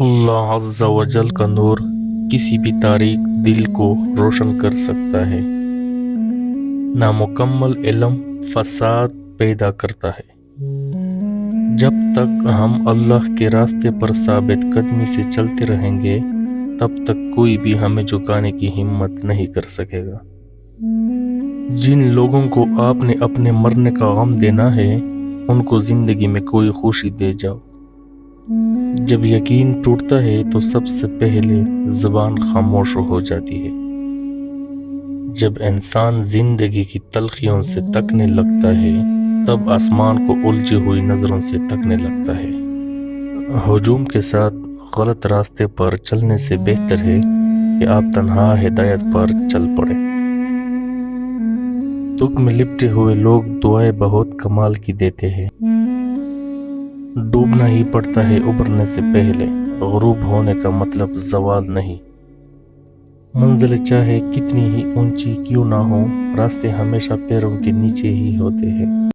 اللہ عز و جل کا نور کسی بھی تاریک دل کو روشن کر سکتا ہے۔ نامکمل علم فساد پیدا کرتا ہے۔ جب تک ہم اللہ کے راستے پر ثابت قدمی سے چلتے رہیں گے تب تک کوئی بھی ہمیں جھکانے کی ہمت نہیں کر سکے گا۔ جن لوگوں کو آپ نے اپنے مرنے کا غم دینا ہے ان کو زندگی میں کوئی خوشی دے جاؤ۔ جب یقین ٹوٹتا ہے تو سب سے پہلے زبان خاموش ہو جاتی ہے۔ جب انسان زندگی کی تلخیوں سے تکنے لگتا ہے تب آسمان کو الجھی ہوئی نظروں سے تکنے لگتا ہے۔ ہجوم کے ساتھ غلط راستے پر چلنے سے بہتر ہے کہ آپ تنہا ہدایت پر چل پڑیں۔ دکھ میں لپٹے ہوئے لوگ دعائیں بہت کمال کی دیتے ہیں۔ ڈوبنا ہی پڑتا ہے ابھرنے سے پہلے، غروب ہونے کا مطلب زوال نہیں۔ منزل چاہے کتنی ہی اونچی کیوں نہ ہو، راستے ہمیشہ پیروں کے نیچے ہی ہوتے ہیں۔